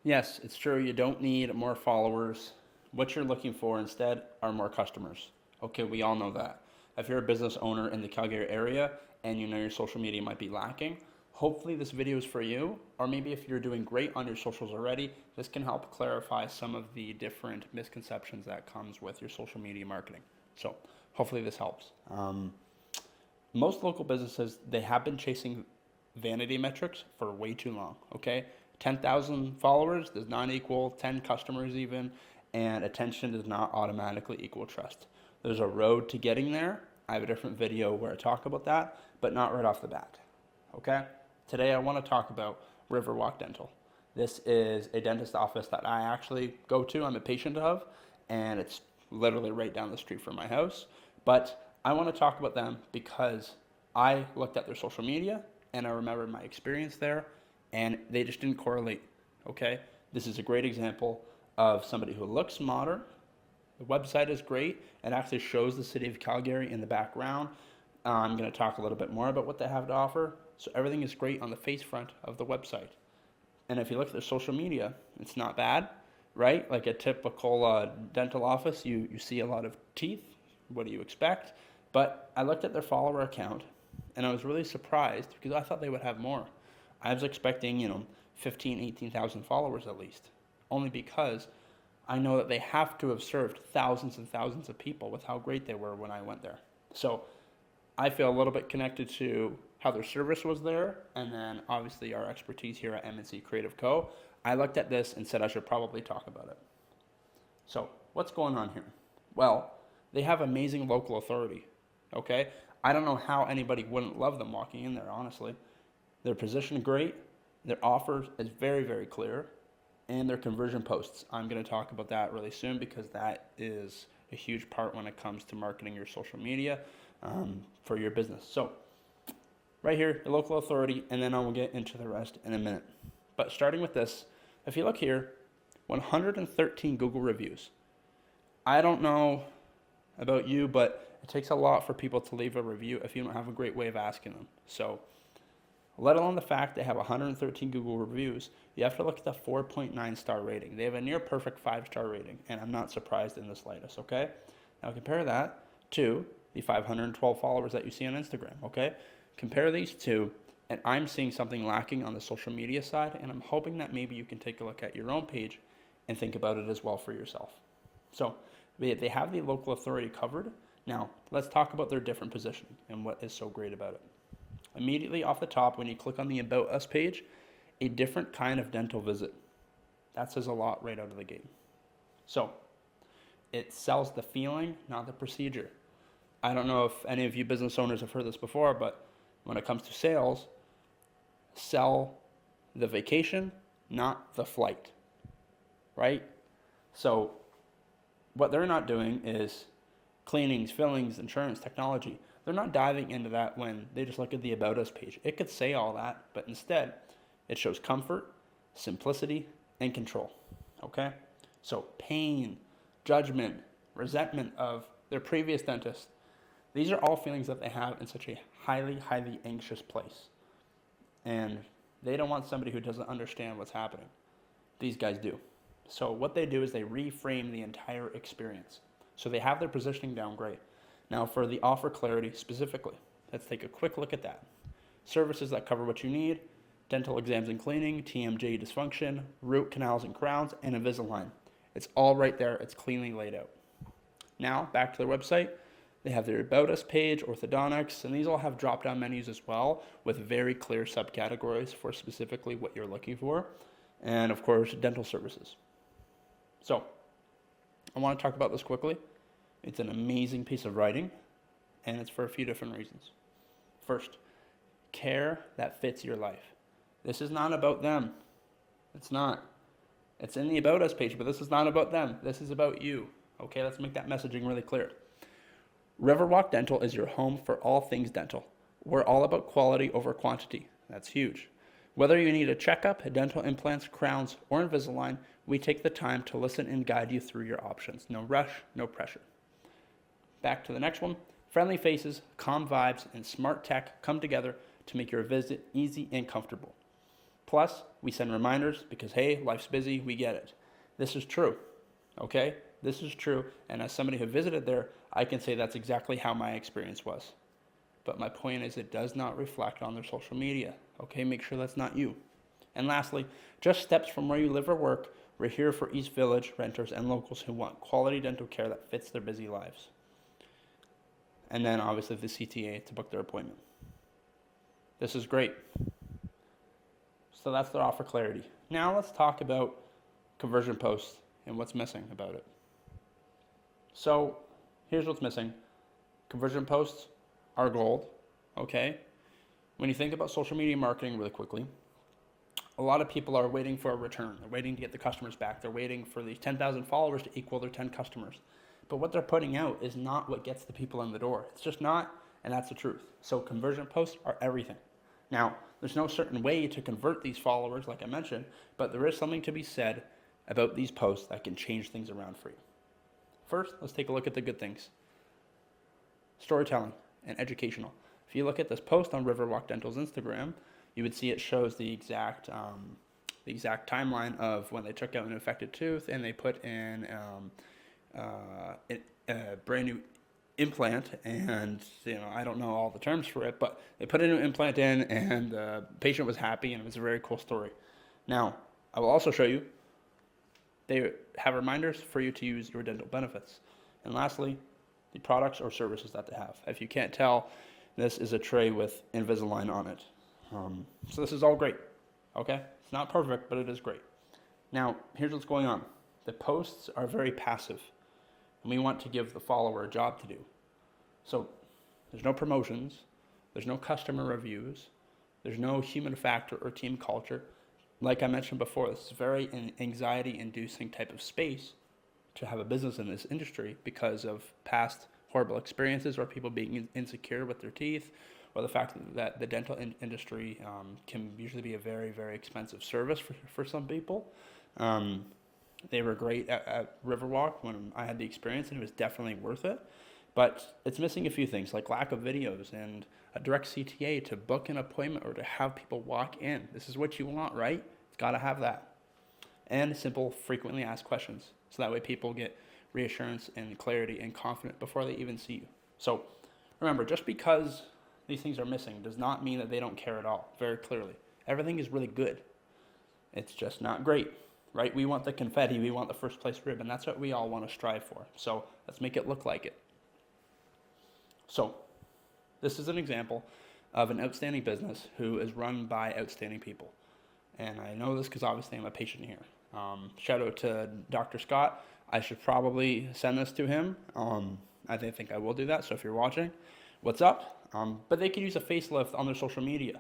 Yes, it's true. You don't need more followers. What you're looking for instead are more customers. Okay, we all know that. If you're a business owner in the Calgary area and you know your social media might be lacking, hopefully this video is for you. Or maybe if you're doing great on your socials already, this can help clarify some of the different misconceptions that comes with your social media marketing. So hopefully this helps. Most local businesses, they have been chasing vanity metrics for way too long, okay? 10,000 followers does not equal 10 customers even, and attention does not automatically equal trust. There's a road to getting there. I have a different video where I talk about that, but not right off the bat, okay? Today I want to talk about Riverwalk Dental. This is a dentist office that I actually go to. I'm a patient of, and it's literally right down the street from my house. But I want to talk about them because I looked at their social media and I remembered my experience there, and they just didn't correlate. Okay, this is a great example of somebody who looks modern. The website is great. It actually shows the city of Calgary in the background. I'm going to talk a little bit more about what they have to offer. So everything is great on the face front of the website. And if you look at their social media, it's not bad, right? Like a typical dental office, you see a lot of teeth. What do you expect? But I looked at their follower account and I was really surprised because I thought they would have more. I was expecting, 15, 18,000 followers at least, only because I know that they have to have served thousands and thousands of people with how great they were when I went there. So I feel a little bit connected to how their service was there, and then obviously our expertise here at MNC Creative Co. I looked at this and said I should probably talk about it. So what's going on here? Well, they have amazing local authority. Okay, I don't know how anybody wouldn't love them walking in there. Honestly, their position great, their offer is very very clear, and their conversion posts. I'm going to talk about that really soon because that is a huge part when it comes to marketing your social media for your business. So right here, the local authority, and then I will get into the rest in a minute. But starting with this, if you look here, 113 Google reviews. I don't know about you, but it takes a lot for people to leave a review if you don't have a great way of asking them. So, let alone the fact they have 113 Google reviews, you have to look at the 4.9 star rating. They have a near perfect 5-star rating, and I'm not surprised in the slightest, okay? Now compare that to the 512 followers that you see on Instagram, okay? Compare these two, and I'm seeing something lacking on the social media side, and I'm hoping that maybe you can take a look at your own page and think about it as well for yourself. So they have the local authority covered. Now, let's talk about their different positioning and what is so great about it. Immediately off the top, when you click on the About Us page, a different kind of dental visit. That says a lot right out of the gate. So, it sells the feeling, not the procedure. I don't know if any of you business owners have heard this before, but when it comes to sales, sell the vacation, not the flight, right? So, what they're not doing is cleanings, fillings, insurance, technology. They're not diving into that when they just look at the About Us page. It could say all that, but instead, it shows comfort, simplicity, and control. Okay? So, pain, judgment, resentment of their previous dentist. These are all feelings that they have in such a highly, highly anxious place. And they don't want somebody who doesn't understand what's happening. These guys do. So what they do is they reframe the entire experience. So they have their positioning down great. Now for the offer clarity specifically, let's take a quick look at that. Services that cover what you need: dental exams and cleaning, TMJ dysfunction, root canals and crowns, and Invisalign. It's all right there. It's cleanly laid out. Now back to their website. They have their About Us page, orthodontics, and these all have drop-down menus as well with very clear subcategories for specifically what you're looking for. And of course, dental services. So, I want to talk about this quickly. It's an amazing piece of writing, and it's for a few different reasons. First, care that fits your life. This is not about them. It's not. It's in the About Us page, but this is not about them. This is about you. Okay, let's make that messaging really clear. Riverwalk Dental is your home for all things dental. We're all about quality over quantity. That's huge. Whether you need a checkup, dental implants, crowns, or Invisalign, we take the time to listen and guide you through your options. No rush, no pressure. Back to the next one. Friendly faces, calm vibes, and smart tech come together to make your visit easy and comfortable. Plus, we send reminders because, hey, life's busy, we get it. This is true, okay? This is true, and as somebody who visited there, I can say that's exactly how my experience was. But my point is it does not reflect on their social media, okay? Make sure that's not you. And lastly, just steps from where you live or work, we're here for East Village renters and locals who want quality dental care that fits their busy lives. And then obviously the CTA to book their appointment. This is great. So that's their offer clarity. Now let's talk about conversion posts and what's missing about it. So here's what's missing. Conversion posts are gold, okay? When you think about social media marketing really quickly, a lot of people are waiting for a return. They're waiting to get the customers back. They're waiting for these 10,000 followers to equal their 10 customers. But what they're putting out is not what gets the people in the door. It's just not, and that's the truth. So conversion posts are everything. Now, there's no certain way to convert these followers, like I mentioned, but there is something to be said about these posts that can change things around for you. First, let's take a look at the good things. Storytelling and educational. If you look at this post on Riverwalk Dental's Instagram, you would see it shows the exact timeline of when they took out an infected tooth and they put in a brand new implant, and I don't know all the terms for it, but they put a new implant in and the patient was happy, and it was a very cool story. Now, I will also show you they have reminders for you to use your dental benefits. And lastly, the products or services that they have. If you can't tell, this is a tray with Invisalign on it. So this is all great, okay? It's not perfect, but it is great. Now, here's what's going on. The posts are very passive, and we want to give the follower a job to do. So there's no promotions, there's no customer reviews, there's no human factor or team culture. Like I mentioned before, this is a very anxiety-inducing type of space to have a business in this industry because of past horrible experiences or people being insecure with their teeth, or the fact that the dental industry can usually be a very, very expensive service for some people. They were great at Riverwalk when I had the experience, and it was definitely worth it. But it's missing a few things, like lack of videos and a direct CTA to book an appointment or to have people walk in. This is what you want, right? It's got to have that. And simple, frequently asked questions. So that way people get reassurance and clarity and confidence before they even see you. So remember, just because these things are missing does not mean that they don't care at all, very clearly. Everything is really good. It's just not great, right? We want the confetti, we want the first place ribbon. That's what we all want to strive for. So let's make it look like it. So this is an example of an outstanding business who is run by outstanding people. And I know this because obviously I'm a patient here. Shout out to Dr. Scott. I should probably send this to him. I think I will do that. So if you're watching, what's up? But they can use a facelift on their social media.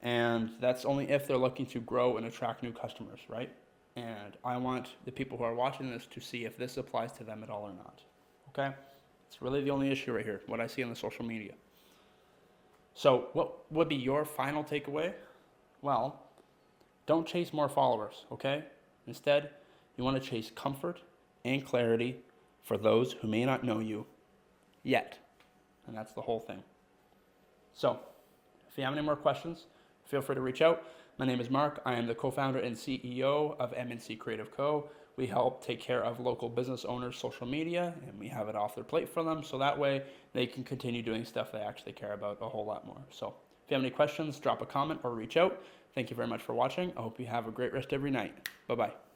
And that's only if they're looking to grow and attract new customers, right? And I want the people who are watching this to see if this applies to them at all or not. Okay? It's really the only issue right here, what I see on the social media. So what would be your final takeaway? Well, don't chase more followers, okay? Instead, you want to chase comfort and clarity for those who may not know you yet. And that's the whole thing. So, if you have any more questions, feel free to reach out. My name is Mark. I am the co-founder and CEO of MNC Creative Co. We help take care of local business owners' social media, and we have it off their plate for them, so that way they can continue doing stuff they actually care about a whole lot more. So if you have any questions, drop a comment or reach out. Thank you very much for watching. I hope you have a great rest of your night. Bye-bye.